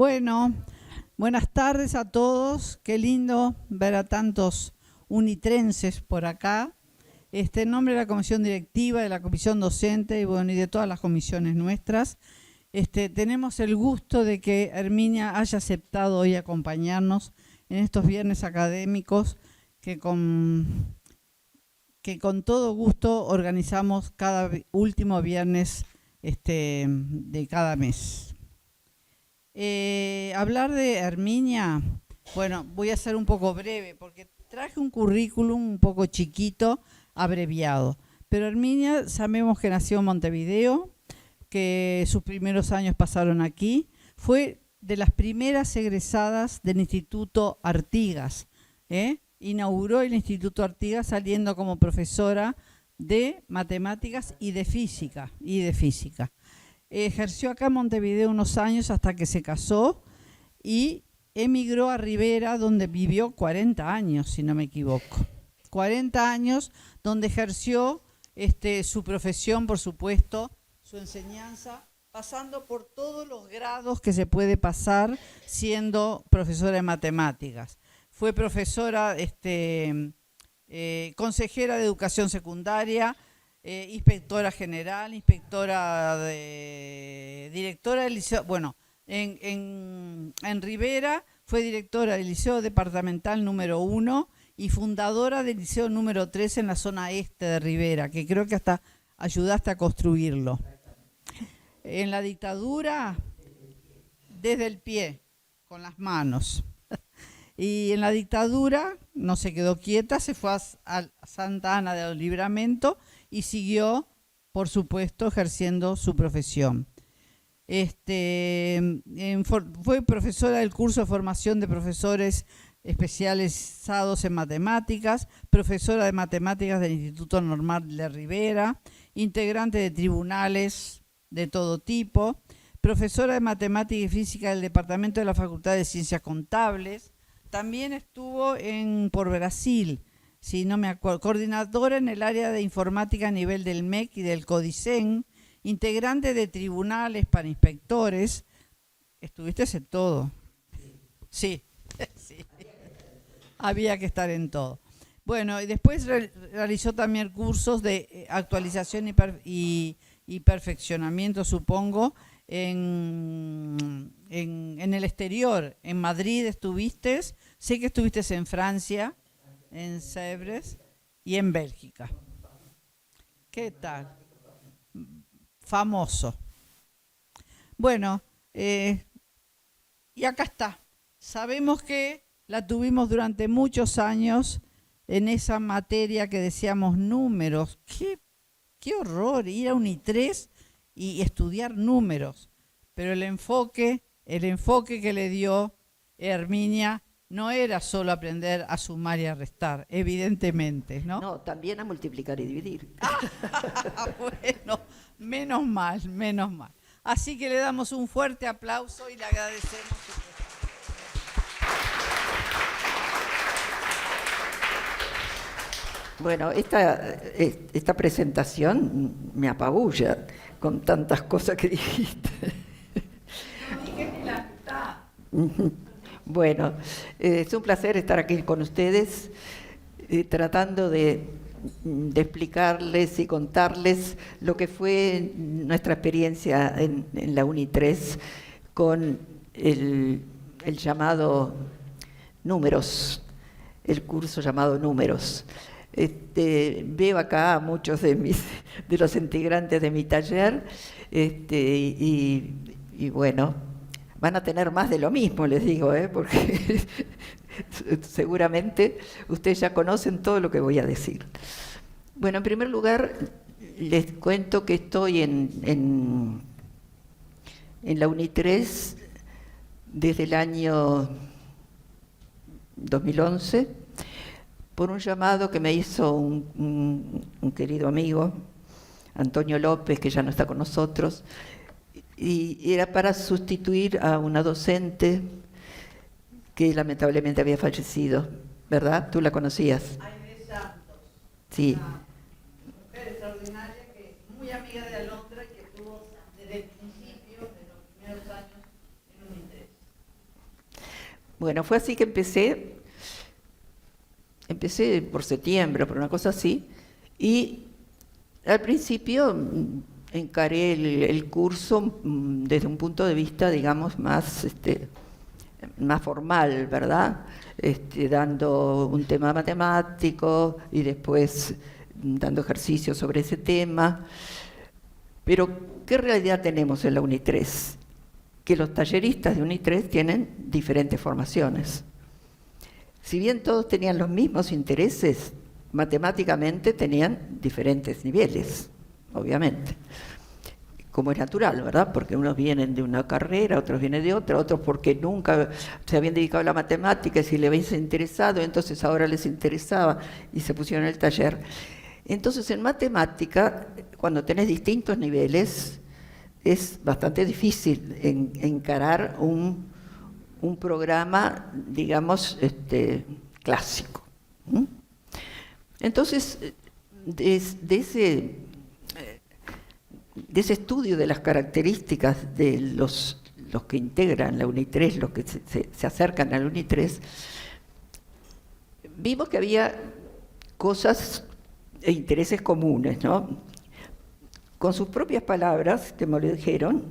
Bueno, buenas tardes a todos. Qué lindo ver a tantos unitrenses por acá. En nombre de la comisión directiva, de la comisión docente y bueno, y de todas las comisiones nuestras, tenemos el gusto de que Herminia haya aceptado hoy acompañarnos en estos viernes académicos que con todo gusto organizamos cada último viernes de cada mes. Hablar de Herminia, bueno, voy a ser un poco breve porque traje un currículum un poco chiquito, abreviado. Pero Herminia, sabemos que nació en Montevideo, que sus primeros años pasaron aquí. Fue de las primeras egresadas del Instituto Artigas. Inauguró el Instituto Artigas saliendo como profesora de matemáticas y de física. Ejerció acá en Montevideo unos años hasta que se casó y emigró a Rivera, donde vivió 40 años, si no me equivoco. 40 años donde ejerció su profesión, por supuesto, su enseñanza, pasando por todos los grados que se puede pasar siendo profesora de matemáticas. Fue profesora, consejera de educación secundaria, inspectora general, directora del liceo. Bueno, en Rivera fue directora del liceo departamental número 1 y fundadora del liceo número 3 en la zona este de Rivera, que creo que hasta ayudaste a construirlo. En la dictadura, desde el pie, con las manos. Y en la dictadura no se quedó quieta, se fue a Santa Ana del Libramento y siguió, por supuesto, ejerciendo su profesión. Fue profesora del curso de formación de profesores especializados en matemáticas, profesora de matemáticas del Instituto Normal de Rivera, integrante de tribunales de todo tipo, profesora de matemática y física del Departamento de la Facultad de Ciencias Contables. También estuvo por Brasil, si no me acuerdo, coordinadora en el área de informática a nivel del MEC y del CODICEN, integrante de tribunales para inspectores. ¿Estuviste en todo? Sí, sí. Había que estar en todo. Bueno, y después realizó también cursos de actualización y perfeccionamiento, supongo, en el exterior. En Madrid estuviste, sé que estuviste en Francia, en Sèvres y en Bélgica. ¿Qué tal? Famoso. Bueno, y acá está. Sabemos que la tuvimos durante muchos años en esa materia que decíamos números. ¡Qué horror! Ir a UNI3 y estudiar números. Pero el enfoque que le dio Herminia no era solo aprender a sumar y a restar, evidentemente, ¿no? No, también a multiplicar y dividir. Bueno, menos mal. Así que le damos un fuerte aplauso y le agradecemos su presencia. Bueno, esta presentación me apabulla con tantas cosas que dijiste. Bueno, es un placer estar aquí con ustedes, tratando de explicarles y contarles lo que fue nuestra experiencia en la UNI3 con el llamado Números, el curso llamado Números. Veo acá a muchos de los integrantes de mi taller y bueno, van a tener más de lo mismo, les digo, porque seguramente ustedes ya conocen todo lo que voy a decir. Bueno, en primer lugar, les cuento que estoy en la UNI3 desde el año 2011, por un llamado que me hizo un querido amigo, Antonio López, que ya no está con nosotros, y era para sustituir a una docente que lamentablemente había fallecido, ¿verdad? ¿Tú la conocías? Aide Santos. Sí. Una mujer extraordinaria, que muy amiga de Alondra y que estuvo desde el principio, de los primeros años, en UNI3. Bueno, fue así que empecé por septiembre, por una cosa así, y al principio encaré el curso desde un punto de vista, digamos, más formal, ¿verdad? Dando un tema matemático y después dando ejercicios sobre ese tema. Pero, ¿qué realidad tenemos en la UNI3? Que los talleristas de UNI3 tienen diferentes formaciones. Si bien todos tenían los mismos intereses, matemáticamente tenían diferentes niveles, obviamente. Como es natural, ¿verdad? Porque unos vienen de una carrera, otros vienen de otra, otros porque nunca se habían dedicado a la matemática y si les habían interesado, entonces ahora les interesaba y se pusieron en el taller. Entonces, en matemática, cuando tenés distintos niveles, es bastante difícil encarar un programa, digamos, clásico. Entonces, de ese estudio de las características de los que integran la UNI3, los que se acercan a la UNI3, vimos que había cosas e intereses comunes, ¿no? Con sus propias palabras, que me lo dijeron,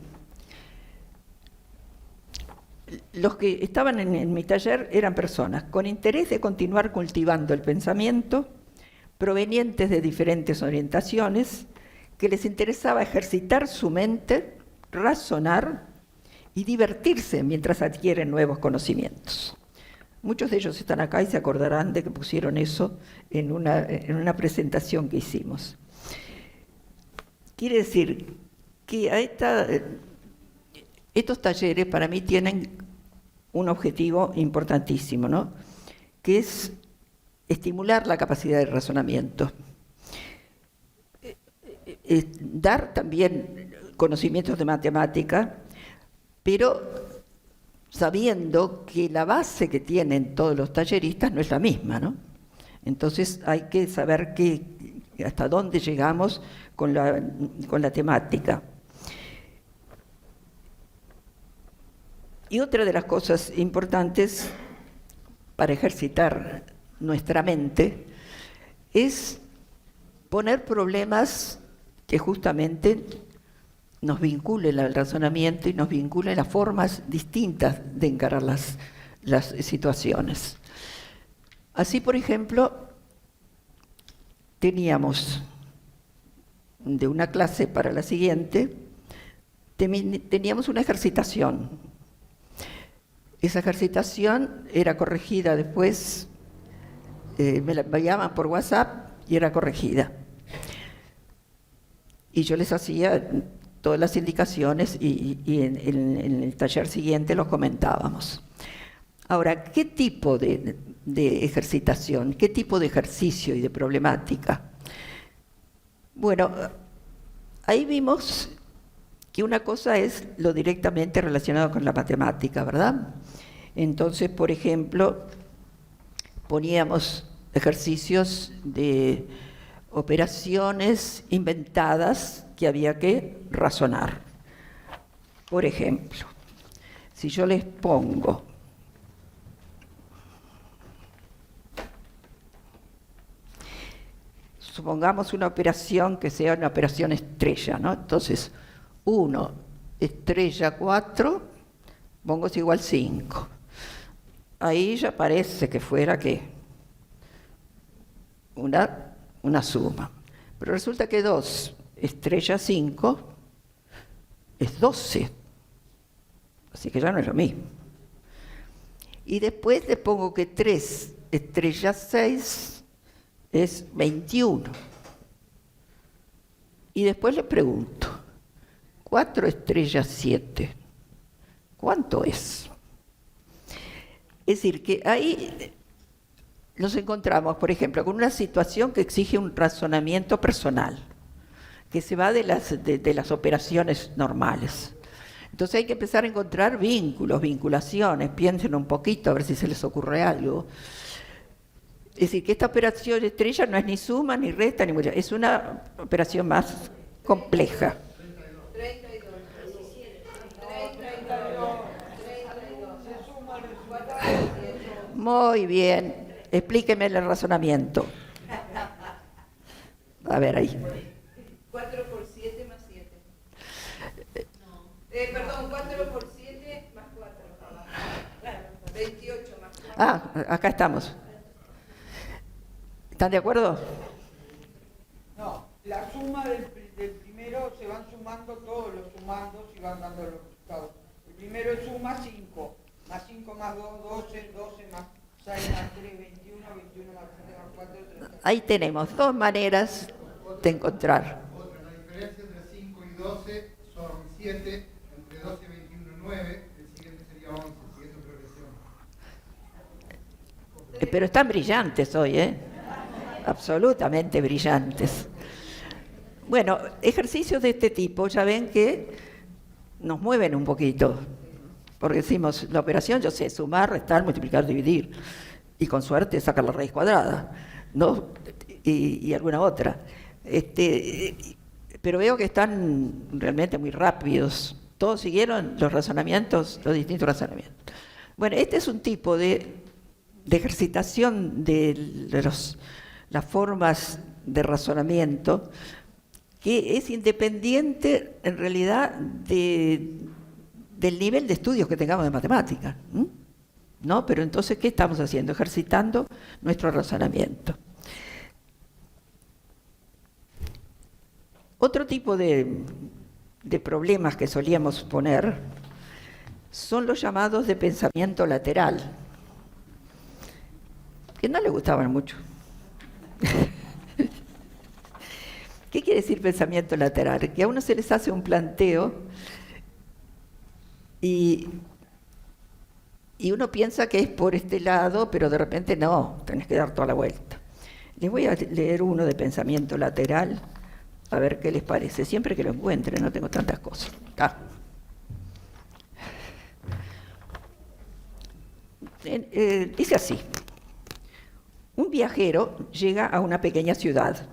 los que estaban en mi taller eran personas con interés de continuar cultivando el pensamiento, provenientes de diferentes orientaciones, que les interesaba ejercitar su mente, razonar y divertirse mientras adquieren nuevos conocimientos. Muchos de ellos están acá y se acordarán de que pusieron eso en una presentación que hicimos. Quiere decir que estos talleres para mí tienen un objetivo importantísimo, ¿no? Que es estimular la capacidad de razonamiento. Dar también conocimientos de matemática, pero sabiendo que la base que tienen todos los talleristas no es la misma, ¿no? Entonces hay que saber hasta dónde llegamos con la temática. Y otra de las cosas importantes para ejercitar nuestra mente es poner problemas que justamente nos vinculen al razonamiento y nos vinculen a formas distintas de encarar las situaciones. Así, por ejemplo, teníamos de una clase para la siguiente, teníamos una ejercitación. Esa ejercitación era corregida después, me llamaban por WhatsApp y era corregida. Y yo les hacía todas las indicaciones y en el taller siguiente los comentábamos. Ahora, ¿qué tipo de ejercitación? ¿Qué tipo de ejercicio y de problemática? Bueno, ahí vimos que una cosa es lo directamente relacionado con la matemática, ¿verdad? Entonces, por ejemplo, poníamos ejercicios de operaciones inventadas que había que razonar. Por ejemplo, si yo les pongo supongamos una operación que sea una operación estrella, ¿no? Entonces, 1 estrella 4, pongo es igual 5. Ahí ya parece que fuera ¿qué? Una suma. Pero resulta que 2 estrella 5 es 12. Así que ya no es lo mismo. Y después le pongo que 3 estrella 6 es 21. Y después le pregunto, 4 estrella 7, ¿cuánto es? Es decir, que ahí nos encontramos, por ejemplo, con una situación que exige un razonamiento personal, que se va de las operaciones normales. Entonces hay que empezar a encontrar vínculos, vinculaciones, piensen un poquito a ver si se les ocurre algo. Es decir, que esta operación estrella no es ni suma, ni resta, ni multiplicación, es una operación más compleja. 32, 17, 32, 32, se suma, le Muy bien. Explíqueme el razonamiento. A ver, ahí. 4 por 7 más 7. Perdón, 4 por 7 más 4. 28 más 4. Ah, acá estamos. ¿Están de acuerdo? No, la suma del primero se van sumando todos los sumandos y van dando los resultados. El primero es suma 5, más 5 más 2, 12, 12 más 6 más 3, 21, 21 más 7 más 4, 30. Ahí tenemos dos maneras de encontrar. Otra, la diferencia entre 5 y 12 son 7, entre 12 y 21, 9, el siguiente sería 11, siguiendo progresión. Pero están brillantes hoy, ¿eh? Absolutamente brillantes. Bueno, ejercicios de este tipo ya ven que nos mueven un poquito, porque decimos, la operación, yo sé, sumar, restar, multiplicar, dividir, y con suerte sacar la raíz cuadrada, ¿no? Y alguna otra. Pero veo que están realmente muy rápidos. Todos siguieron los razonamientos, los distintos razonamientos. Bueno, este es un tipo de ejercitación de las formas de razonamiento que es independiente en realidad del nivel de estudios que tengamos de matemática, ¿no? Pero entonces, ¿qué estamos haciendo? Ejercitando nuestro razonamiento. Otro tipo de problemas que solíamos poner son los llamados de pensamiento lateral, que no le gustaban mucho. ¿Qué quiere decir pensamiento lateral? Que a uno se les hace un planteo y uno piensa que es por este lado, pero de repente no, tenés que dar toda la vuelta. Les voy a leer uno de pensamiento lateral, a ver qué les parece, siempre que lo encuentre, no tengo tantas cosas. Dice así: un viajero llega a una pequeña ciudad.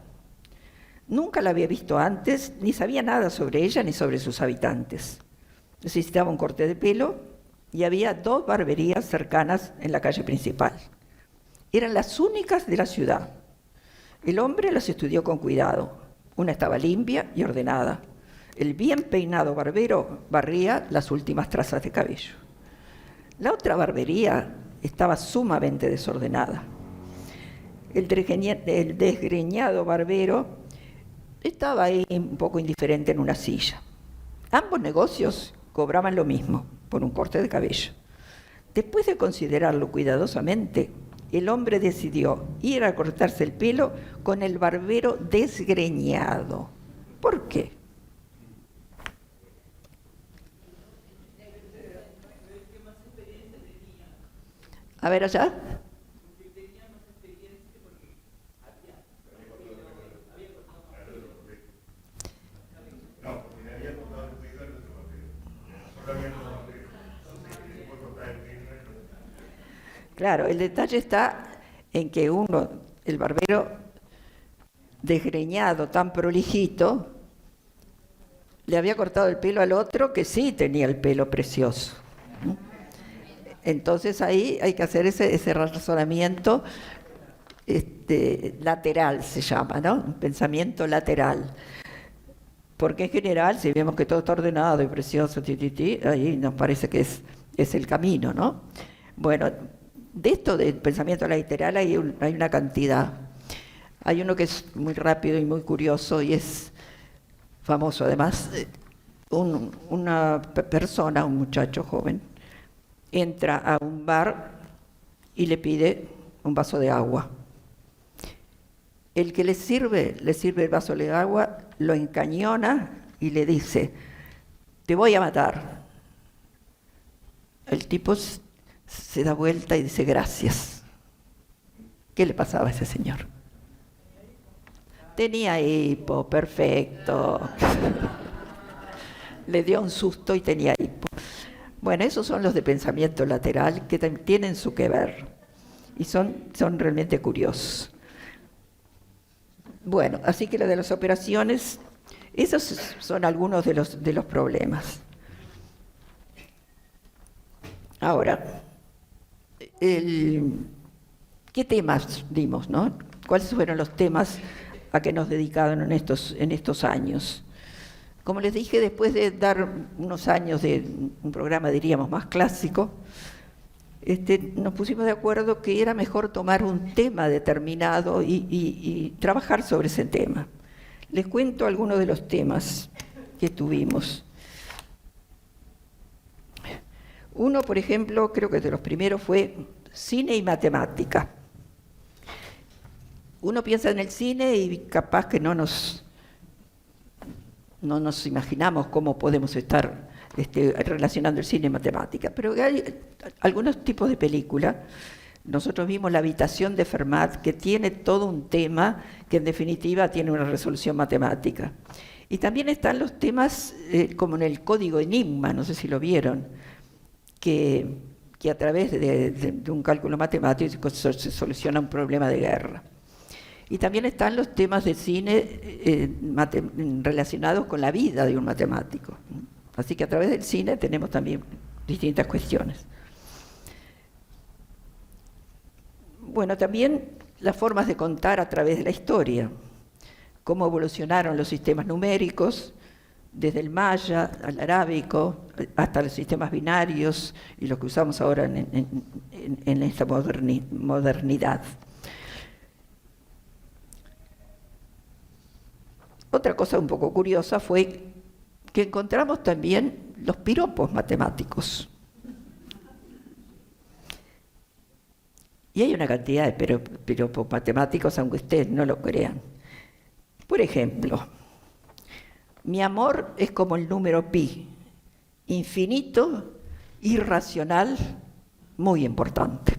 Nunca la había visto antes, ni sabía nada sobre ella ni sobre sus habitantes. Necesitaba un corte de pelo y había 2 barberías cercanas en la calle principal. Eran las únicas de la ciudad. El hombre las estudió con cuidado. Una estaba limpia y ordenada. El bien peinado barbero barría las últimas trazas de cabello. La otra barbería estaba sumamente desordenada. El desgreñado barbero estaba ahí un poco indiferente en una silla. Ambos negocios cobraban lo mismo por un corte de cabello. Después de considerarlo cuidadosamente, el hombre decidió ir a cortarse el pelo con el barbero desgreñado. ¿Por qué? A ver allá. Claro, el detalle está en que el barbero desgreñado, tan prolijito, le había cortado el pelo al otro que sí tenía el pelo precioso. Entonces ahí hay que hacer ese razonamiento lateral, se llama, ¿no? Un pensamiento lateral. Porque en general, si vemos que todo está ordenado y precioso, ahí nos parece que es el camino, ¿no? Bueno, de esto del pensamiento lateral hay una cantidad. Hay uno que es muy rápido y muy curioso y es famoso además. Una persona, un muchacho joven, entra a un bar y le pide un vaso de agua. El que le sirve el vaso de agua, lo encañona y le dice: te voy a matar. El tipo se da vuelta y dice: gracias. ¿Qué le pasaba a ese señor? Tenía hipo, perfecto. Le dio un susto y tenía hipo. Bueno, esos son los de pensamiento lateral que tienen su que ver y son realmente curiosos. Bueno, así que lo de las operaciones, esos son algunos de los problemas. Ahora, ¿Qué temas dimos, no? ¿Cuáles fueron los temas a que nos dedicaron en estos años? Como les dije, después de dar unos años de un programa, diríamos, más clásico, nos pusimos de acuerdo que era mejor tomar un tema determinado y trabajar sobre ese tema. Les cuento algunos de los temas que tuvimos. Uno, por ejemplo, creo que de los primeros fue cine y matemática. Uno piensa en el cine y capaz que no nos imaginamos cómo podemos estar relacionando el cine y matemática, pero hay algunos tipos de películas. Nosotros vimos La habitación de Fermat, que tiene todo un tema que en definitiva tiene una resolución matemática. Y también están los temas como en el código Enigma, no sé si lo vieron, que a través de un cálculo matemático se soluciona un problema de guerra. Y también están los temas de cine relacionados con la vida de un matemático. Así que a través del cine tenemos también distintas cuestiones. Bueno, también las formas de contar a través de la historia, cómo evolucionaron los sistemas numéricos, desde el maya al arábico, hasta los sistemas binarios y los que usamos ahora en esta modernidad. Otra cosa un poco curiosa fue que encontramos también los piropos matemáticos. Y hay una cantidad de piropos matemáticos, aunque ustedes no lo crean. Por ejemplo, mi amor es como el número pi, infinito, irracional, muy importante.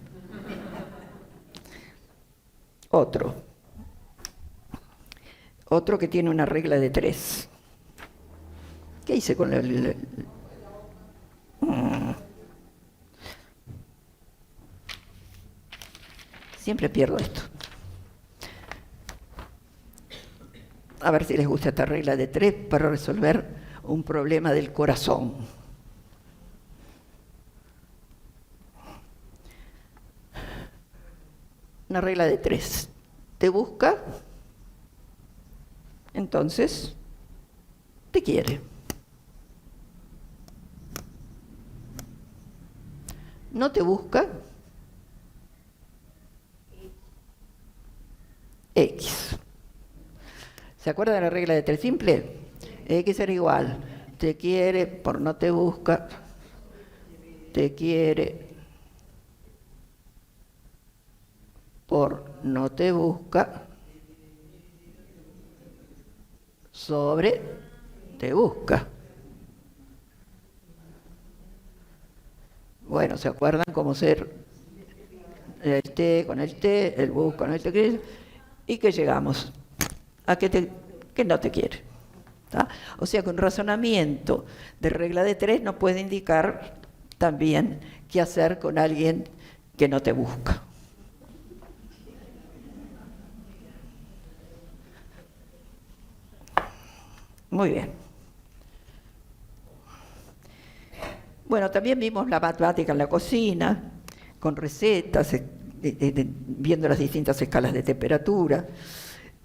Otro que tiene una regla de 3. ¿Qué hice con Siempre pierdo esto. A ver si les gusta esta regla de 3 para resolver un problema del corazón. Una regla de 3. Te busca, entonces te quiere. No te busca, X. ¿Se acuerdan de la regla de 3 simple? X era igual. Te quiere por no te busca. Te quiere por no te busca. Sobre te busca. Bueno, ¿se acuerdan cómo ser el T con el T, el bus con el T? ¿Y que llegamos? A que no te quiere. ¿Tá? O sea que un razonamiento de regla de 3 nos puede indicar también qué hacer con alguien que no te busca. Muy bien. Bueno, también vimos la matemática en la cocina, con recetas, viendo las distintas escalas de temperatura.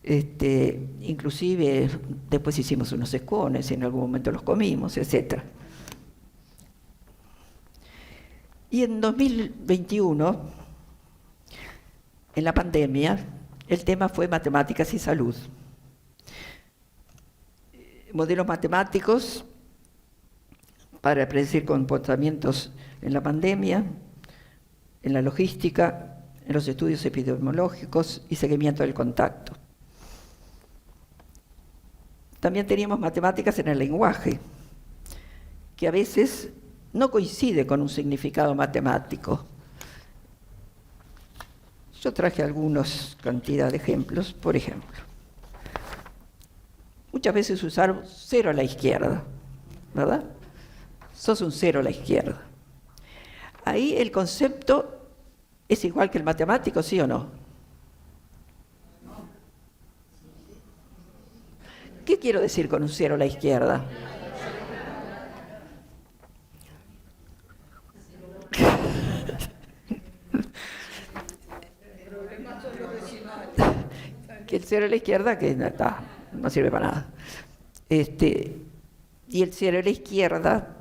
Inclusive después hicimos unos escones y en algún momento los comimos, etc. Y en 2021, en la pandemia, el tema fue matemáticas y salud. Modelos matemáticos para predecir comportamientos en la pandemia, en la logística, en los estudios epidemiológicos y seguimiento del contacto. También teníamos matemáticas en el lenguaje, que a veces no coincide con un significado matemático. Yo traje algunos cantidad de ejemplos. Por ejemplo, muchas veces usar 0 a la izquierda, ¿verdad? Sos un 0 a la izquierda. Ahí el concepto es igual que el matemático, ¿sí o no? ¿Qué quiero decir con un 0 a la izquierda? que el 0 a la izquierda, que no sirve para nada. Y el 0 a la izquierda,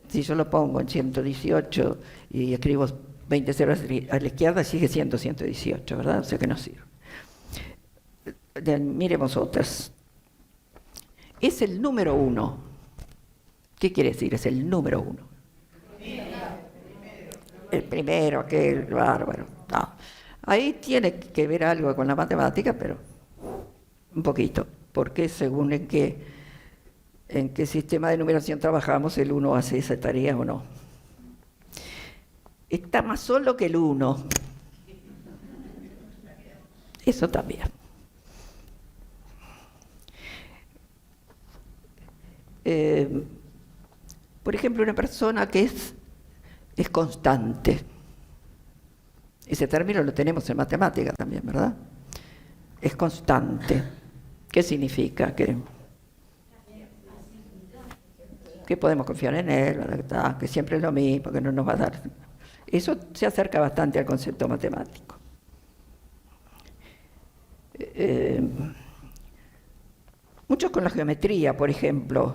si yo lo pongo en 118 y escribo 20 ceros a la izquierda, sigue siendo 118, ¿verdad? O sea que no sirve. Miremos otras. Es el número 1. ¿Qué quiere decir? Es el número 1. El primero, aquel bárbaro. No. Ahí tiene que ver algo con la matemática, pero un poquito, porque según en qué sistema de numeración trabajamos, el 1 hace esa tarea o no. Está más solo que el 1. Eso también. Por ejemplo, una persona que es constante. Ese término lo tenemos en matemática también, ¿verdad? Es constante. ¿Qué significa? Que podemos confiar en él, ¿verdad? Que siempre es lo mismo, que no nos va a dar. Eso se acerca bastante al concepto matemático. Muchos con la geometría, por ejemplo,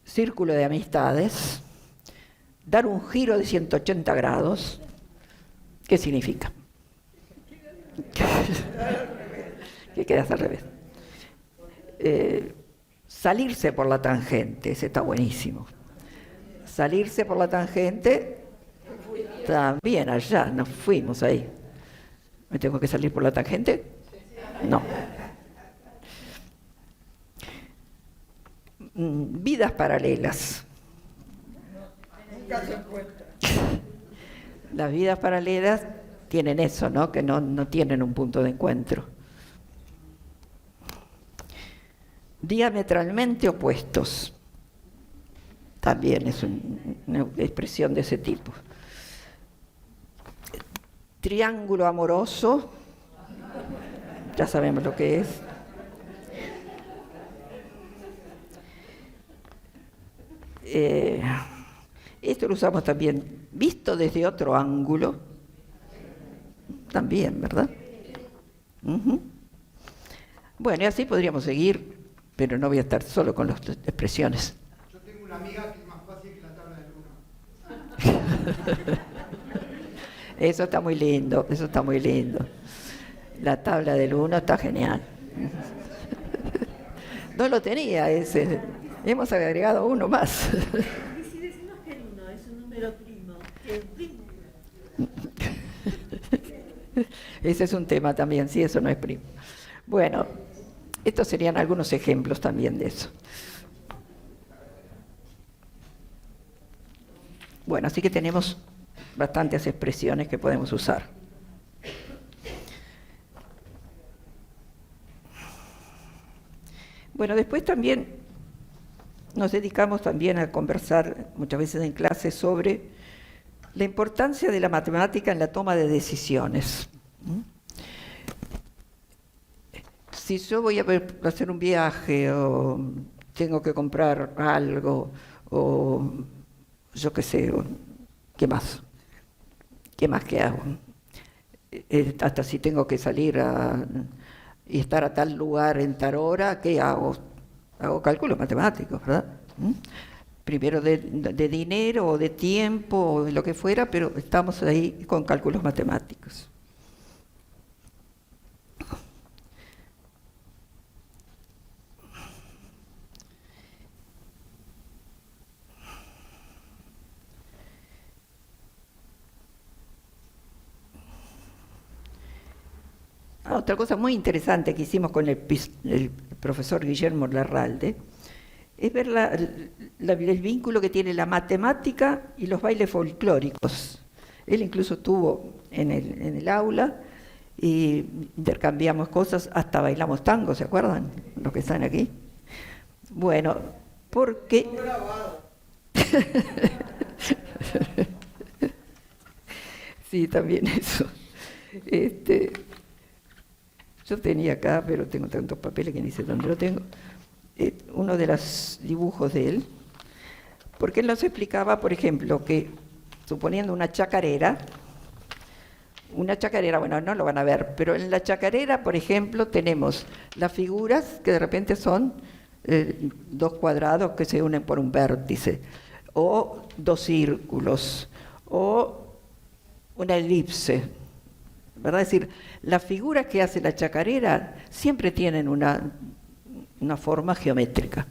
círculo de amistades, dar un giro de 180 grados, ¿qué significa? Que quedas al revés. Salirse por la tangente, ese está buenísimo. Salirse por la tangente, también allá, nos fuimos ahí. ¿Me tengo que salir por la tangente? No. Vidas paralelas. Las vidas paralelas tienen eso, ¿no? Que no tienen un punto de encuentro. Diametralmente opuestos. También es una expresión de ese tipo. Triángulo amoroso. Ya sabemos lo que es. Esto lo usamos también, visto desde otro ángulo, también, ¿verdad? Bueno, y así podríamos seguir, pero no voy a estar solo con las expresiones. Yo tengo una amiga que es más fácil que la tabla del 1. Eso está muy lindo, eso está muy lindo. La tabla del 1 está genial. No lo tenía ese. Hemos agregado uno más. Y si decimos que el 1 es un número primo, que el primo... Ese es un tema también, sí, eso no es primo. Bueno, estos serían algunos ejemplos también de eso. Bueno, así que tenemos bastantes expresiones que podemos usar. Bueno, después también nos dedicamos también a conversar muchas veces en clase sobre la importancia de la matemática en la toma de decisiones. Si yo voy a hacer un viaje o tengo que comprar algo o yo qué sé, ¿qué más? ¿Qué más que hago? Hasta si tengo que salir y estar a tal lugar en tal hora, ¿qué hago? Hago cálculos matemáticos, ¿verdad? Primero de dinero o de tiempo o de lo que fuera, pero estamos ahí con cálculos matemáticos. Otra cosa muy interesante que hicimos con el profesor Guillermo Larralde es ver el vínculo que tiene la matemática y los bailes folclóricos. Él incluso estuvo en el aula y intercambiamos cosas, hasta bailamos tango, ¿se acuerdan? Los que están aquí. Bueno, porque... Sí, también eso. Yo tenía acá, pero tengo tantos papeles que ni sé dónde lo tengo, uno de los dibujos de él, porque él nos explicaba, por ejemplo, que suponiendo una chacarera, una chacarera, bueno, no lo van a ver, pero en la chacarera, por ejemplo, tenemos las figuras que de repente son dos cuadrados que se unen por un vértice, o dos círculos, o una elipse, ¿verdad? Es decir, las figuras que hace la chacarera siempre tienen una forma geométrica,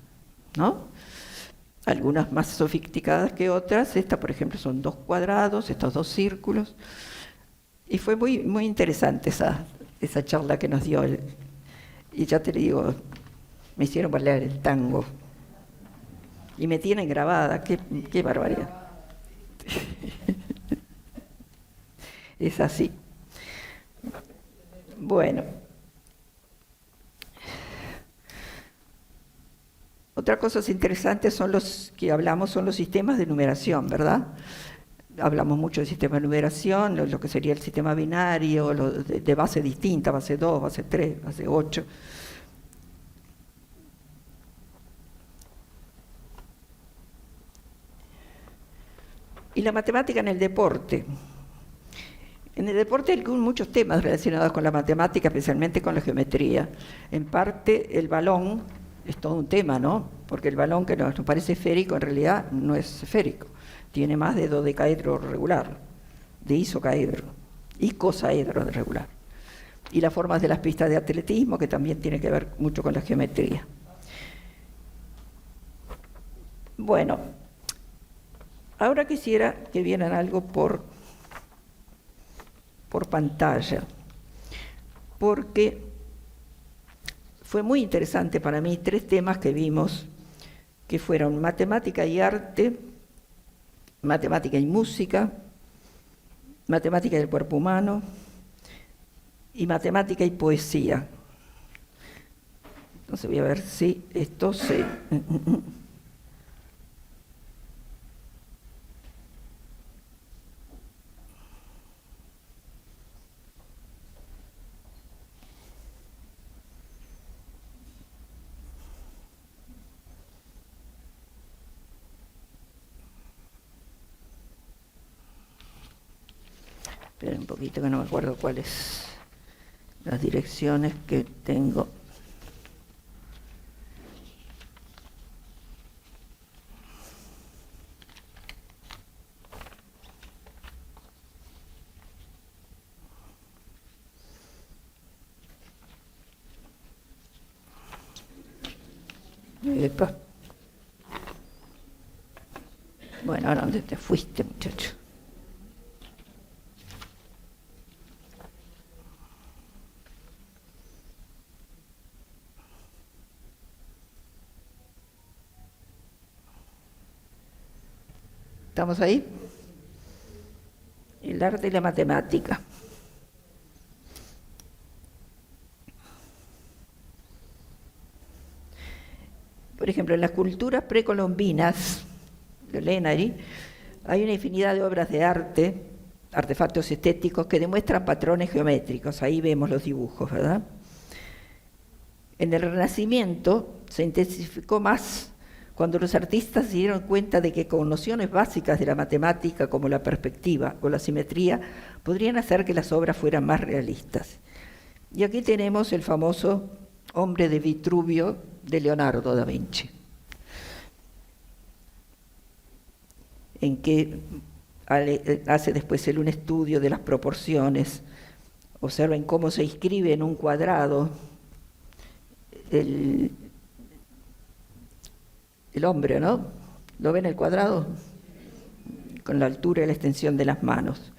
¿no? Algunas más sofisticadas que otras. Esta, por ejemplo, son dos cuadrados, estos dos círculos. Y fue muy, muy interesante esa charla que nos dio él. Y ya te digo, me hicieron bailar el tango. Y me tienen grabada, qué barbaridad. Es así. Bueno. Otra cosa interesante son los que hablamos, son los sistemas de numeración, ¿verdad? Hablamos mucho del sistema de numeración, lo que sería el sistema binario, de base distinta, base 2, base 3, base 8. Y la matemática en el deporte. En el deporte hay muchos temas relacionados con la matemática, especialmente con la geometría. En parte, el balón es todo un tema, ¿no? Porque el balón que nos parece esférico, en realidad no es esférico. Tiene más de dodecaedro regular, de isocaedro, icosaedro regular. Y las formas de las pistas de atletismo, que también tiene que ver mucho con la geometría. Bueno, ahora quisiera que vieran algo por pantalla, porque fue muy interesante para mí 3 temas que vimos, que fueron matemática y arte, matemática y música, matemática del cuerpo humano y matemática y poesía. Entonces voy a ver si esto se... Esperen un poquito que no me acuerdo cuáles las direcciones que tengo. Epa. Bueno, ahora ¿dónde te fuiste, muchacho? ¿Estamos ahí? El arte y la matemática. Por ejemplo, en las culturas precolombinas, de Lenari, hay una infinidad de obras de arte, artefactos estéticos, que demuestran patrones geométricos. Ahí vemos los dibujos, ¿verdad? En el Renacimiento se intensificó más cuando los artistas se dieron cuenta de que con nociones básicas de la matemática, como la perspectiva o la simetría, podrían hacer que las obras fueran más realistas. Y aquí tenemos el famoso Hombre de Vitruvio de Leonardo da Vinci, en que hace después él un estudio de las proporciones. Observen cómo se inscribe en un cuadrado el hombre, ¿no? ¿Lo ven el cuadrado? Con la altura y la extensión de las manos.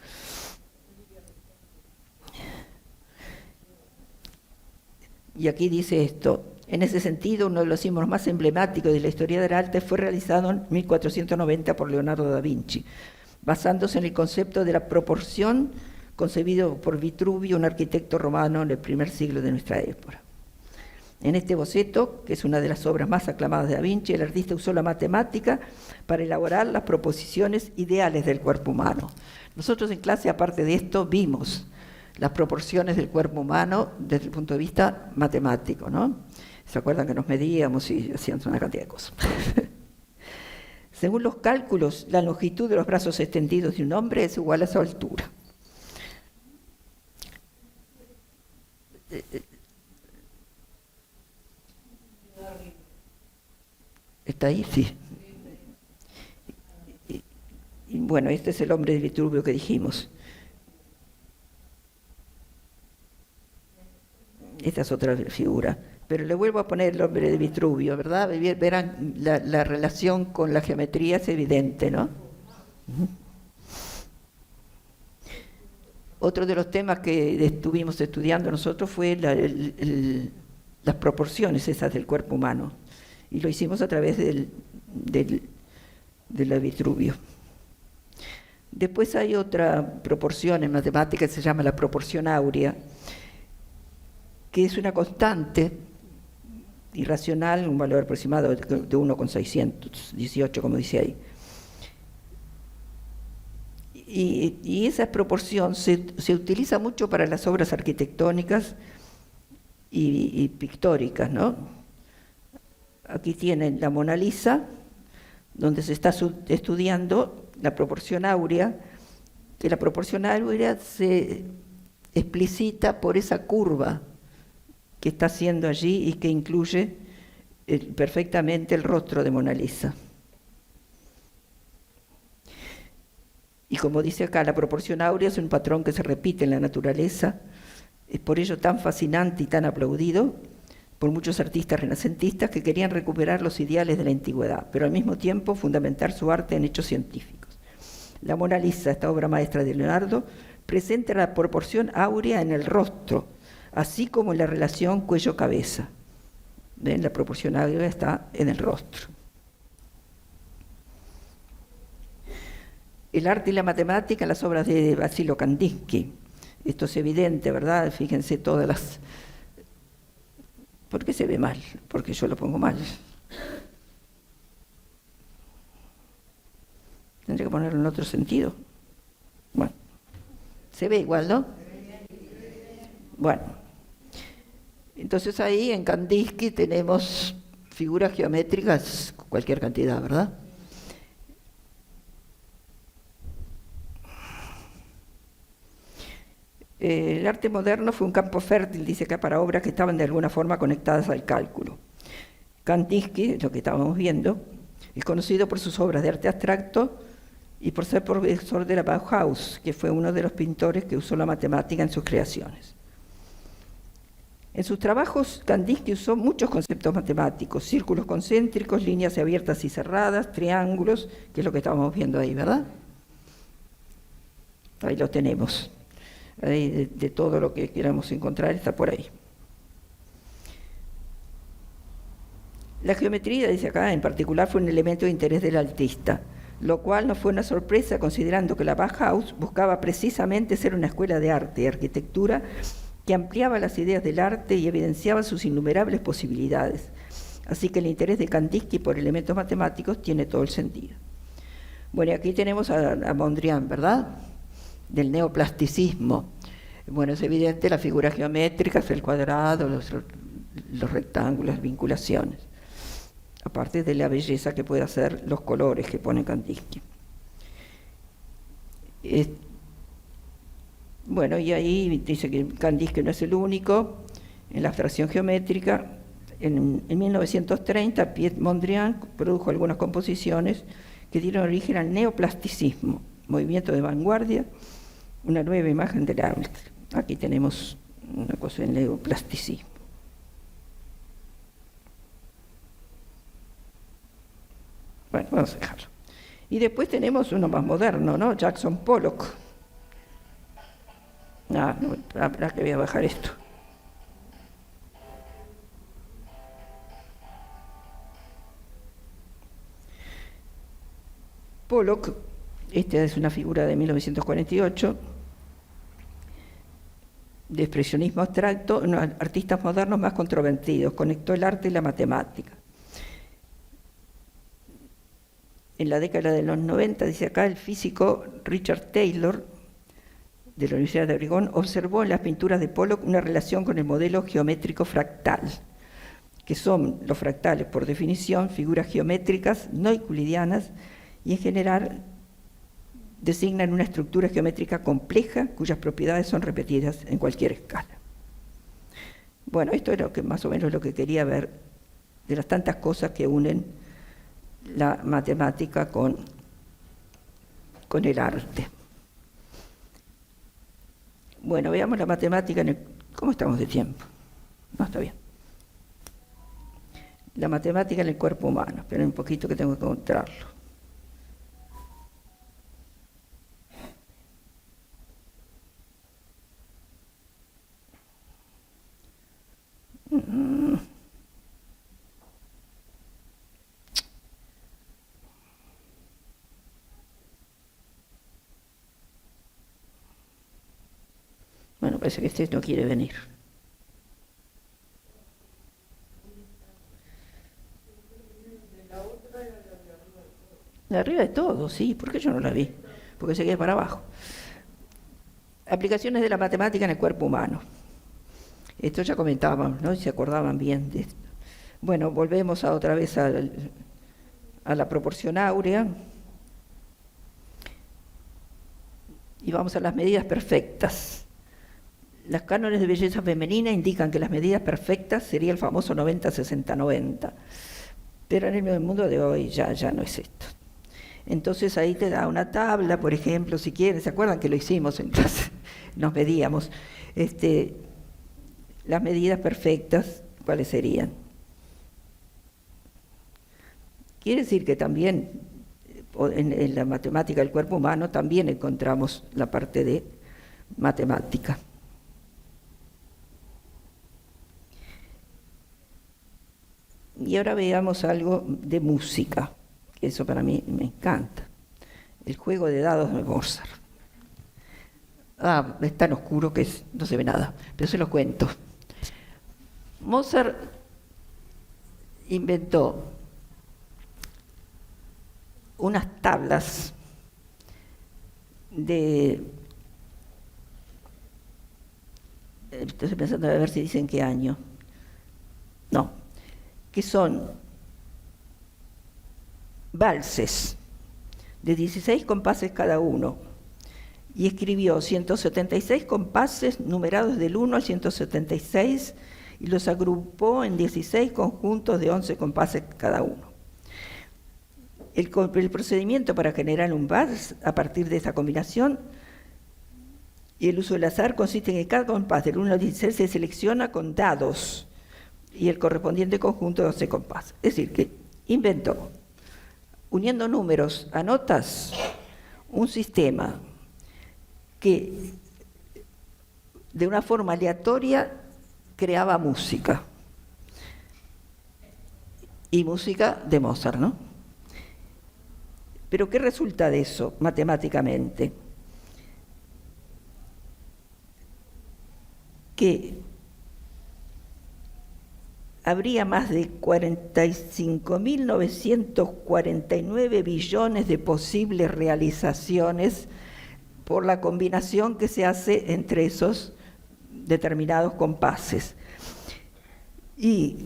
Y aquí dice esto: en ese sentido, uno de los símbolos más emblemáticos de la historia del arte fue realizado en 1490 por Leonardo da Vinci, basándose en el concepto de la proporción concebido por Vitruvio, un arquitecto romano en el primer siglo de nuestra época. En este boceto, que es una de las obras más aclamadas de Da Vinci, el artista usó la matemática para elaborar las proposiciones ideales del cuerpo humano. Nosotros en clase, aparte de esto, vimos las proporciones del cuerpo humano desde el punto de vista matemático, ¿no? ¿Se acuerdan que nos medíamos y hacíamos una cantidad de cosas? Según los cálculos, la longitud de los brazos extendidos de un hombre es igual a su altura. ¿Está ahí? Sí. Y bueno, este es el hombre de Vitruvio que dijimos. Esta es otra figura. Pero le vuelvo a poner el hombre de Vitruvio, ¿verdad? Verán, la relación con la geometría es evidente, ¿no? Otro de los temas que estuvimos estudiando nosotros fue las proporciones esas del cuerpo humano. Y lo hicimos a través de la Vitruvio. Después hay otra proporción en matemáticas que se llama la proporción áurea, que es una constante irracional, un valor aproximado de 1,618, como dice ahí. Y esa proporción se utiliza mucho para las obras arquitectónicas y pictóricas, ¿no? Aquí tienen la Mona Lisa, donde se está estudiando la proporción áurea, que la proporción áurea se explicita por esa curva que está haciendo allí y que incluye perfectamente el rostro de Mona Lisa. Y como dice acá, la proporción áurea es un patrón que se repite en la naturaleza, es por ello tan fascinante y tan aplaudido por muchos artistas renacentistas que querían recuperar los ideales de la antigüedad, pero al mismo tiempo fundamentar su arte en hechos científicos. La Mona Lisa, esta obra maestra de Leonardo, presenta la proporción áurea en el rostro, así como en la relación cuello-cabeza. ¿Ven? La proporción áurea está en el rostro. El arte y la matemática en las obras de Vassilo Kandinsky. Esto es evidente, ¿verdad? Fíjense todas las... ¿Por qué se ve mal? Porque yo lo pongo mal. Tendría que ponerlo en otro sentido. Bueno, se ve igual, ¿no? Bueno, entonces ahí en Kandinsky tenemos figuras geométricas, cualquier cantidad, ¿verdad? El arte moderno fue un campo fértil, dice acá, para obras que estaban de alguna forma conectadas al cálculo. Kandinsky, lo que estábamos viendo, es conocido por sus obras de arte abstracto y por ser profesor de la Bauhaus, que fue uno de los pintores que usó la matemática en sus creaciones. En sus trabajos, Kandinsky usó muchos conceptos matemáticos, círculos concéntricos, líneas abiertas y cerradas, triángulos, que es lo que estábamos viendo ahí, ¿verdad? Ahí lo tenemos. De todo lo que queramos encontrar está por ahí. La geometría, dice acá, en particular fue un elemento de interés del artista, lo cual no fue una sorpresa considerando que la Bauhaus buscaba precisamente ser una escuela de arte y arquitectura que ampliaba las ideas del arte y evidenciaba sus innumerables posibilidades. Así que el interés de Kandinsky por elementos matemáticos tiene todo el sentido. Bueno, y aquí tenemos a Mondrian, ¿verdad? Del neoplasticismo. Bueno, es evidente las figuras geométricas, el cuadrado, los rectángulos, las vinculaciones, aparte de la belleza que puede hacer los colores que pone Kandinsky. Bueno, y ahí dice que Kandinsky no es el único. En la abstracción geométrica, en 1930, Piet Mondrian produjo algunas composiciones que dieron origen al neoplasticismo, movimiento de vanguardia, una nueva imagen del arte. Aquí tenemos una cosa del neoplasticismo. Bueno, vamos a dejarlo. Y después tenemos uno más moderno, ¿no? Jackson Pollock. No, habrá que voy a bajar esto. Pollock, esta es una figura de 1948, de expresionismo abstracto, uno de los artistas modernos más controvertidos, conectó el arte y la matemática. En la década de los 90, dice acá, el físico Richard Taylor, de la Universidad de Oregón, observó en las pinturas de Pollock una relación con el modelo geométrico fractal, que son los fractales, por definición, figuras geométricas no euclidianas y en general designan una estructura geométrica compleja cuyas propiedades son repetidas en cualquier escala. Bueno, esto es lo que más o menos lo que quería ver, de las tantas cosas que unen la matemática con el arte. Bueno, veamos la matemática ¿Cómo estamos de tiempo? No, está bien. La matemática en el cuerpo humano. Esperen un poquito que tengo que encontrarlo. Bueno, parece que este no quiere venir. De arriba de todo, sí. ¿Por qué yo no la vi? Porque se queda para abajo. Aplicaciones de la matemática en el cuerpo humano. Esto ya comentábamos, ¿no? Y se acordaban bien de esto. Bueno, volvemos otra vez a la proporción áurea. Y vamos a las medidas perfectas. Las cánones de belleza femenina indican que las medidas perfectas sería el famoso 90-60-90. Pero en el mundo de hoy ya no es esto. Entonces ahí te da una tabla, por ejemplo, si quieren, ¿se acuerdan que lo hicimos en clase? Nos medíamos. Las medidas perfectas, ¿cuáles serían? Quiere decir que también en la matemática del cuerpo humano también encontramos la parte de matemática. Y ahora veamos algo de música, que eso para mí me encanta. El juego de dados de Mozart. Es tan oscuro que no se ve nada, pero se lo cuento. Mozart inventó unas tablas estoy pensando a ver si dicen qué año. No, que son valses de 16 compases cada uno, y escribió 176 compases numerados del 1 al 176 y los agrupó en 16 conjuntos de 11 compases cada uno. El procedimiento para generar un vals a partir de esa combinación y el uso del azar consiste en que cada compás del 1 al 16 se selecciona con dados y el correspondiente conjunto de 12 compases. Es decir, que inventó, uniendo números a notas, un sistema que de una forma aleatoria creaba música. Y música de Mozart, ¿no? Pero ¿qué resulta de eso matemáticamente? Que habría más de 45.949 billones de posibles realizaciones por la combinación que se hace entre esos determinados compases. Y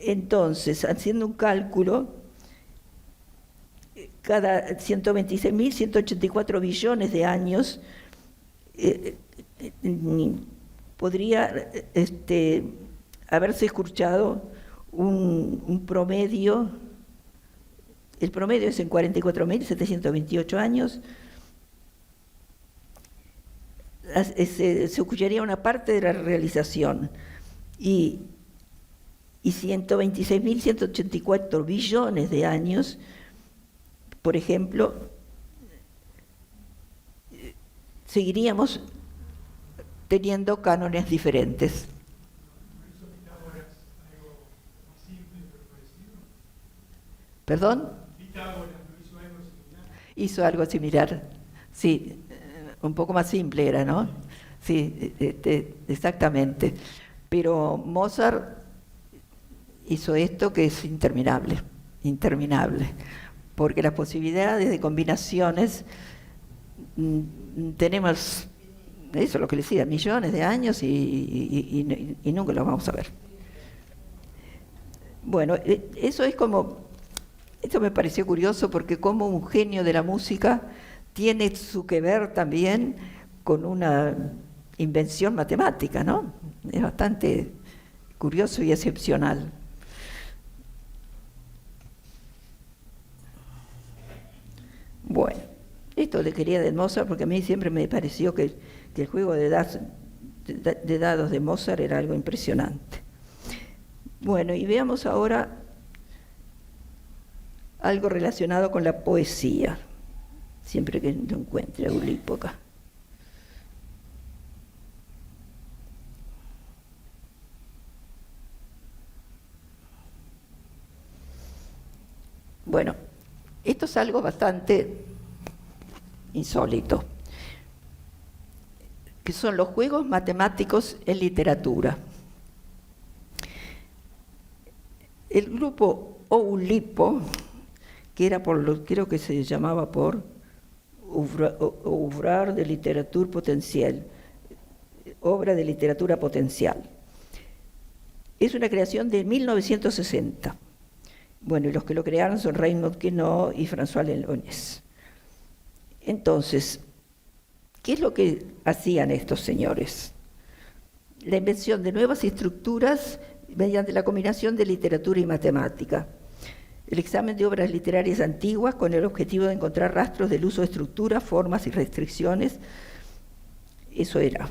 entonces, haciendo un cálculo, cada 126.184 billones de años podría haberse escuchado un promedio. El promedio es en 44.728 años. Se escucharía una parte de la realización. Y 126.184 billones de años, por ejemplo, seguiríamos teniendo cánones diferentes. ¿Perdón? Hizo algo similar. Sí, un poco más simple era, ¿no? Sí, exactamente. Pero Mozart hizo esto que es interminable, porque las posibilidades de combinaciones tenemos, eso es lo que les decía, millones de años y nunca lo vamos a ver. Bueno, eso es como, esto me pareció curioso porque como un genio de la música tiene su que ver también con una invención matemática, ¿no? Es bastante curioso y excepcional. Bueno, esto le quería de Mozart porque a mí siempre me pareció que el juego de dados de Mozart era algo impresionante. Bueno, y veamos ahora algo relacionado con la poesía, siempre que lo encuentre a Oulipo acá. Bueno, esto es algo bastante insólito, que son los juegos matemáticos en literatura. El grupo Oulipo, que era creo que se llamaba por Ouvrar de Literatura Potencial, obra de literatura potencial. Es una creación de 1960. Bueno, y los que lo crearon son Raymond Queneau y François Lelonès. Entonces, ¿qué es lo que hacían estos señores? La invención de nuevas estructuras mediante la combinación de literatura y matemática. El examen de obras literarias antiguas con el objetivo de encontrar rastros del uso de estructuras, formas y restricciones. Eso era.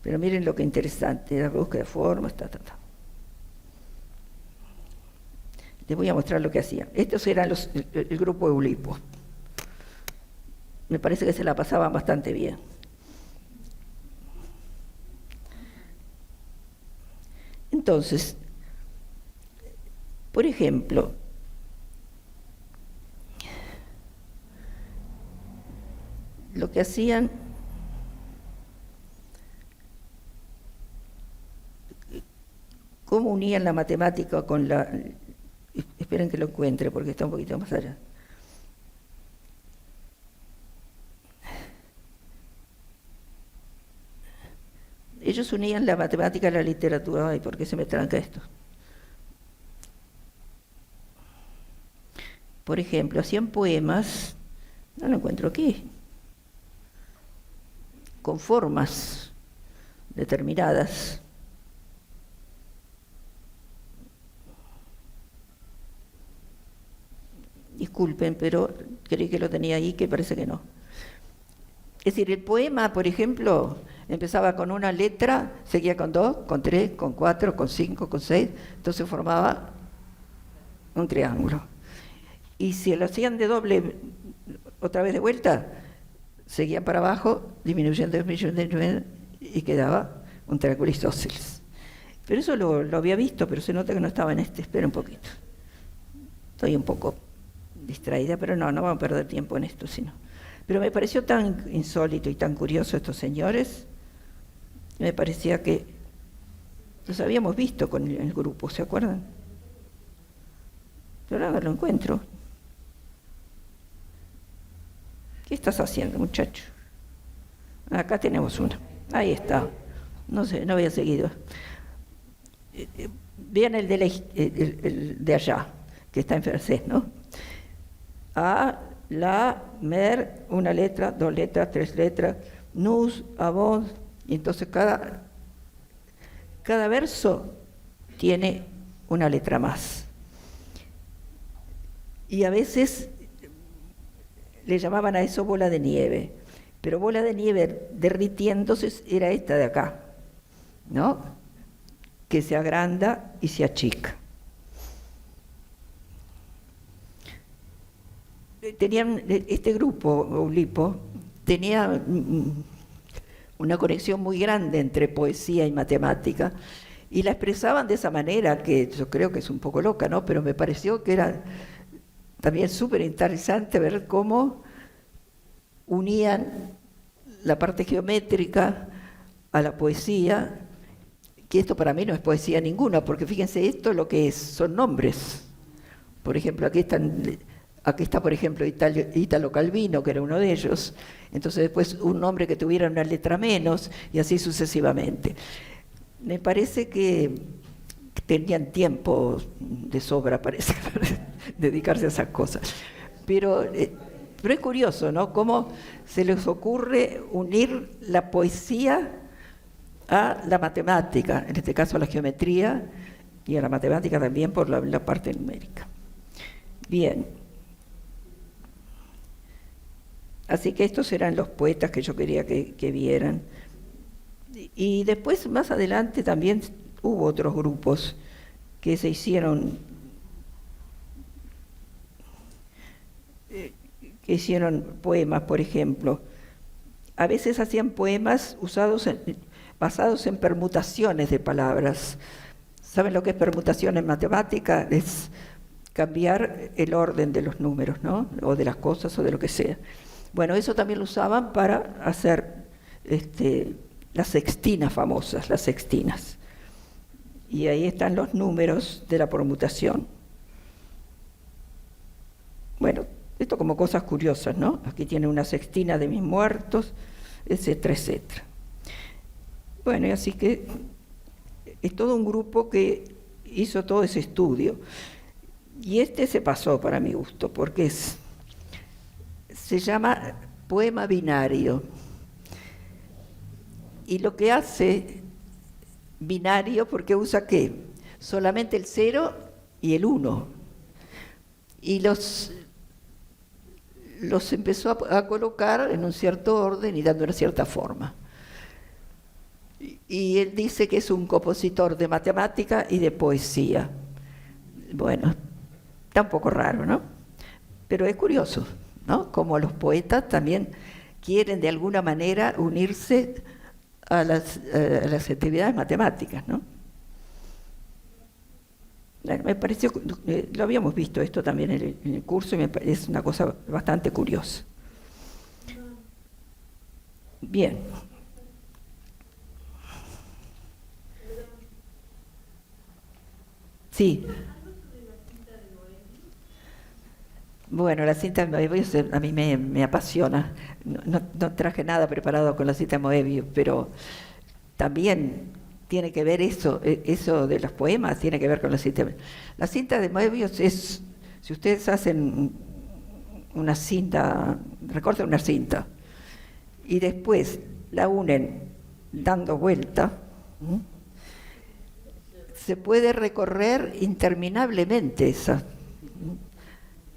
Pero miren lo que interesante, la búsqueda de formas, Les voy a mostrar lo que hacían. Estos eran el grupo Oulipo. Me parece que se la pasaban bastante bien. Entonces, por ejemplo, lo que hacían, cómo unían la matemática con la... Esperen que lo encuentre porque está un poquito más allá. Ellos unían la matemática a la literatura. Ay, ¿por qué se me tranca esto? Por ejemplo, hacían poemas, no lo encuentro aquí, con formas determinadas. Disculpen, pero creí que lo tenía ahí, que parece que no. Es decir, el poema, por ejemplo, empezaba con una letra, seguía con 2, con 3, con 4, con 5, con 6, entonces formaba un triángulo. Y si lo hacían de doble, otra vez de vuelta, seguían para abajo, disminuyendo y quedaba un triángulo isósceles. Pero eso lo había visto, pero se nota que no estaba en este. Espera un poquito. Estoy un poco distraída, pero no vamos a perder tiempo en esto, sino. Pero me pareció tan insólito y tan curioso estos señores, me parecía que los habíamos visto con el grupo, ¿se acuerdan? Pero ahora lo encuentro. ¿Qué estás haciendo, muchacho? Acá tenemos una. Ahí está. No sé, no había seguido. Vean el de allá, que está en francés, ¿no? A, la, mer, una letra, 2 letras, 3 letras, nous, avons, y entonces cada verso tiene una letra más. Y a veces le llamaban a eso bola de nieve, pero bola de nieve derritiéndose era esta de acá, ¿no? Que se agranda y se achica. Este grupo, Oulipo, tenía una conexión muy grande entre poesía y matemática, y la expresaban de esa manera, que yo creo que es un poco loca, ¿no? Pero me pareció que era también súper interesante ver cómo unían la parte geométrica a la poesía, que esto para mí no es poesía ninguna, porque fíjense, esto lo que es, son nombres. Por ejemplo, aquí está, por ejemplo, Italo Calvino, que era uno de ellos. Entonces después un nombre que tuviera una letra menos, y así sucesivamente. Me parece que tenían tiempo de sobra, parece, para dedicarse a esas cosas. Pero Pero es curioso, ¿no? Cómo se les ocurre unir la poesía a la matemática, en este caso a la geometría, y a la matemática también por la parte numérica. Bien. Así que estos eran los poetas que yo quería que vieran. Y después, más adelante, también hubo otros grupos que se hicieron poemas, por ejemplo. A veces hacían poemas basados en permutaciones de palabras. ¿Saben lo que es permutación en matemática? Es cambiar el orden de los números, ¿no? O de las cosas o de lo que sea. Bueno, eso también lo usaban para hacer las sextinas famosas, las sextinas. Y ahí están los números de la permutación. Bueno, esto como cosas curiosas, ¿no? Aquí tiene una sextina de mis muertos, etcétera, etcétera. Bueno, y así que es todo un grupo que hizo todo ese estudio. Y se pasó para mi gusto, porque se llama poema binario. Y lo que hace binario, porque usa ¿qué? Solamente el 0 y el 1. Y los empezó a colocar en un cierto orden y dando una cierta forma. Y él dice que es un compositor de matemática y de poesía. Bueno, está un poco raro, ¿no? Pero es curioso, ¿no? Como los poetas también quieren de alguna manera unirse a las actividades matemáticas, ¿no? Me pareció, lo habíamos visto esto también en el curso, y es una cosa bastante curiosa. Bien. Sí. Bueno, la cinta de Moebius a mí me apasiona. No traje nada preparado con la cinta de Moebius, pero también tiene que ver eso de los poemas, tiene que ver con la cinta. La cinta de Moebius es, si ustedes hacen una cinta, recortan una cinta, y después la unen dando vuelta, se puede recorrer interminablemente esa.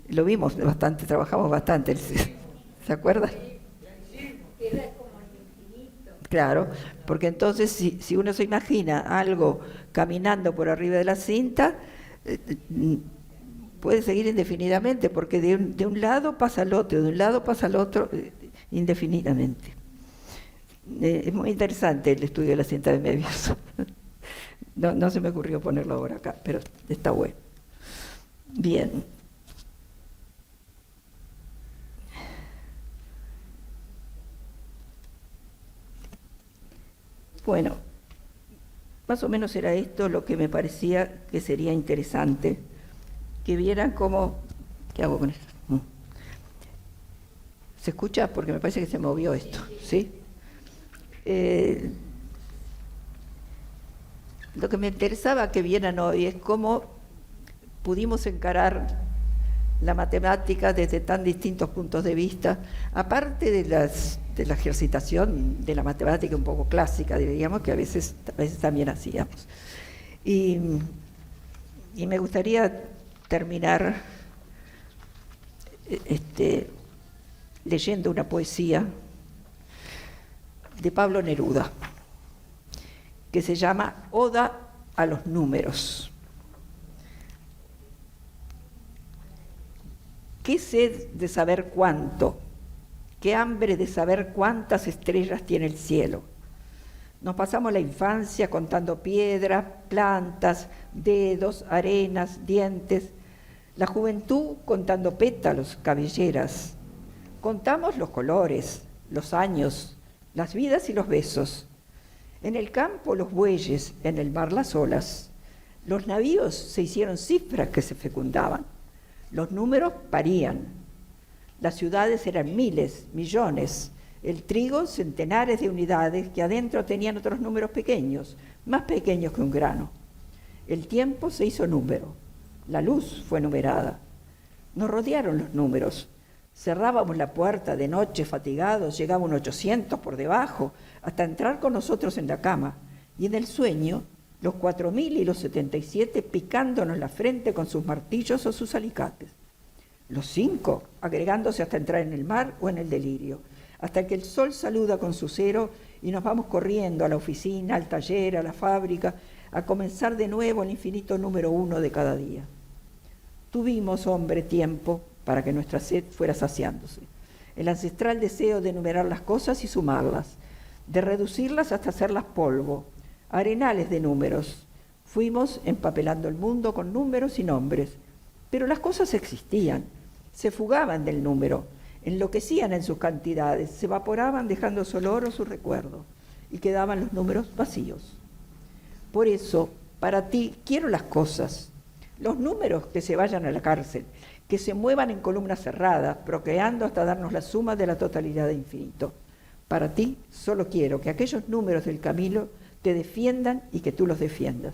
Lo vimos bastante, trabajamos bastante, ¿se acuerdan? Claro, porque entonces si uno se imagina algo caminando por arriba de la cinta, puede seguir indefinidamente, porque de un lado pasa al otro, de un lado pasa al otro, indefinidamente. Es muy interesante el estudio de la cinta de Moebius. No se me ocurrió ponerlo ahora acá, pero está bueno. Bien. Bueno, más o menos era esto lo que me parecía que sería interesante, que vieran cómo... ¿Qué hago con esto? ¿Se escucha? Porque me parece que se movió esto, ¿sí? Lo que me interesaba que vieran hoy es cómo pudimos encarar la matemática desde tan distintos puntos de vista, aparte de la ejercitación de la matemática un poco clásica, diríamos, que a veces también hacíamos. Y me gustaría terminar leyendo una poesía de Pablo Neruda, que se llama Oda a los números. ¿Qué sed de saber cuánto? ¿Qué hambre de saber cuántas estrellas tiene el cielo? Nos pasamos la infancia contando piedras, plantas, dedos, arenas, dientes. La juventud contando pétalos, cabelleras. Contamos los colores, los años, las vidas y los besos. En el campo los bueyes, en el mar las olas. Los navíos se hicieron cifras que se fecundaban. Los números parían. Las ciudades eran miles, millones. El trigo, centenares de unidades que adentro tenían otros números pequeños, más pequeños que un grano. El tiempo se hizo número. La luz fue numerada. Nos rodearon los números. Cerrábamos la puerta de noche fatigados, llegaban 800 por debajo, hasta entrar con nosotros en la cama. Y en el sueño, los 4000 y los 77 picándonos la frente con sus martillos o sus alicates. Los 5 agregándose hasta entrar en el mar o en el delirio, hasta que el sol saluda con su cero y nos vamos corriendo a la oficina, al taller, a la fábrica, a comenzar de nuevo el infinito número 1 de cada día. Tuvimos, hombre, tiempo para que nuestra sed fuera saciándose. El ancestral deseo de enumerar las cosas y sumarlas, de reducirlas hasta hacerlas polvo, arenales de números. Fuimos empapelando el mundo con números y nombres, pero las cosas existían, se fugaban del número, enloquecían en sus cantidades, se evaporaban dejando su olor o su recuerdo, y quedaban los números vacíos. Por eso, para ti, quiero las cosas, los números que se vayan a la cárcel, que se muevan en columnas cerradas, procreando hasta darnos la suma de la totalidad de infinito. Para ti, solo quiero que aquellos números del camino te defiendan y que tú los defiendas.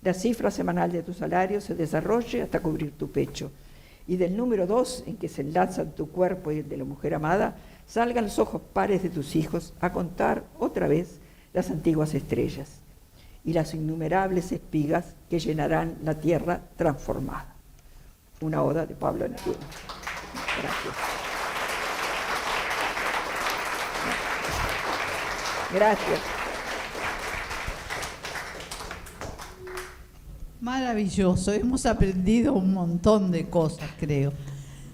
La cifra semanal de tu salario se desarrolle hasta cubrir tu pecho. Y del número 2, en que se enlazan tu cuerpo y el de la mujer amada, salgan los ojos pares de tus hijos a contar otra vez las antiguas estrellas y las innumerables espigas que llenarán la tierra transformada. Una oda de Pablo Neruda. Gracias. Gracias. Maravilloso, hemos aprendido un montón de cosas, creo.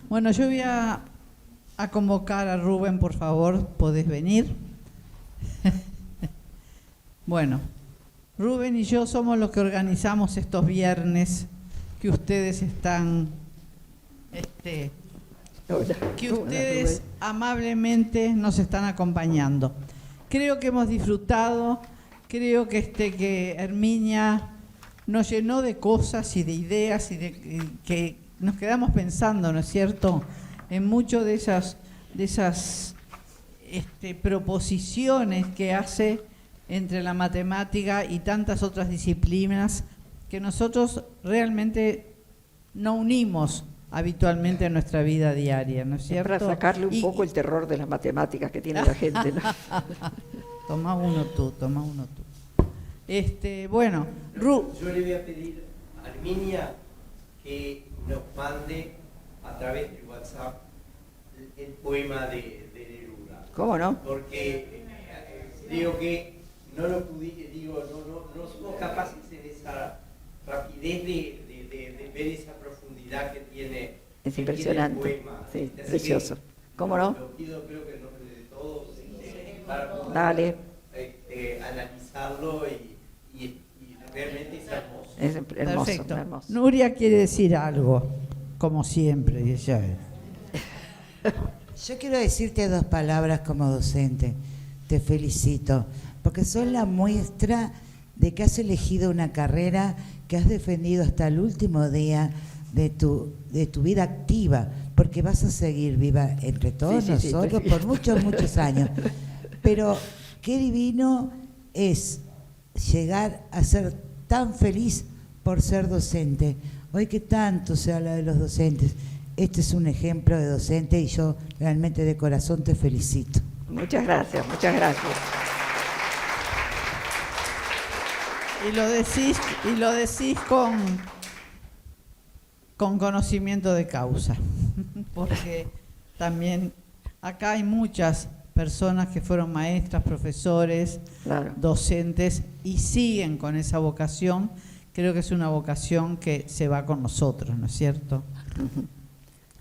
Bueno, yo voy a convocar a Rubén, por favor, ¿podés venir? Bueno, Rubén y yo somos los que organizamos estos viernes que ustedes están, que ustedes amablemente nos están acompañando. Creo que hemos disfrutado, creo que Herminia nos llenó de cosas y de ideas y que nos quedamos pensando, ¿no es cierto?, en muchas de esas proposiciones que hace entre la matemática y tantas otras disciplinas que nosotros realmente no unimos habitualmente en nuestra vida diaria, ¿no es cierto? Para sacarle un poco el terror de las matemáticas que tiene la gente, ¿no? Toma uno tú. Bueno, yo le voy a pedir a Herminia que nos mande a través de WhatsApp el poema de Neruda. ¿Cómo no? Porque digo que no lo pudimos, no somos capaces en esa rapidez de ver esa profundidad que tiene. Es impresionante. El poema. Sí, Así precioso. ¿Cómo no? Lo pido, creo que en nombre de todos, para poder Dale. analizarlo y realmente es hermoso. Es hermoso, perfecto. hermoso. Nuria quiere decir algo, como siempre, y ella Yo quiero decirte 2 palabras como docente. Te felicito, porque sos la muestra de que has elegido una carrera que has defendido hasta el último día de tu vida activa, porque vas a seguir viva entre todos nosotros por muchos años. Pero qué divino es llegar a ser tan feliz por ser docente. Hoy que tanto se habla de los docentes, este es un ejemplo de docente y yo realmente de corazón te felicito. Muchas gracias, muchas gracias. Y lo decís con conocimiento de causa, porque también acá hay muchas personas que fueron maestras, profesores, Claro. docentes y siguen con esa vocación. Creo que es una vocación que se va con nosotros, ¿no es cierto?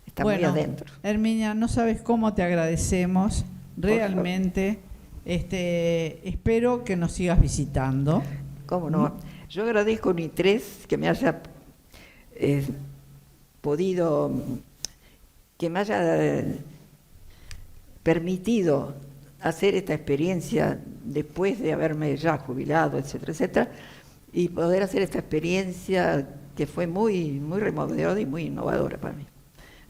Está muy adentro. Herminia, no sabes cómo te agradecemos, realmente. Espero que nos sigas visitando. ¿Cómo no? Yo agradezco a UNI3 que me haya que me haya permitido hacer esta experiencia después de haberme ya jubilado, etcétera, etcétera, y poder hacer esta experiencia que fue muy removedora y muy innovadora para mí.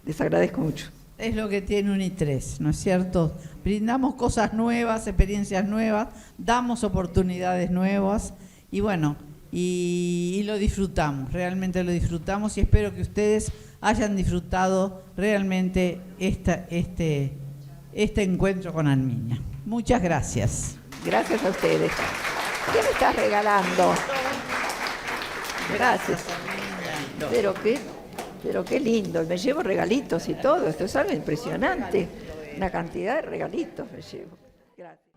Les agradezco mucho. Es lo que tiene UNI3, ¿no es cierto? Brindamos cosas nuevas, experiencias nuevas, damos oportunidades nuevas y bueno, y lo disfrutamos, realmente lo disfrutamos y espero que ustedes hayan disfrutado realmente este encuentro con Arminia. Muchas gracias. Gracias a ustedes. ¿Qué me estás regalando? Gracias. Pero qué lindo. Me llevo regalitos y todo. Esto es algo impresionante. Una cantidad de regalitos me llevo. Gracias.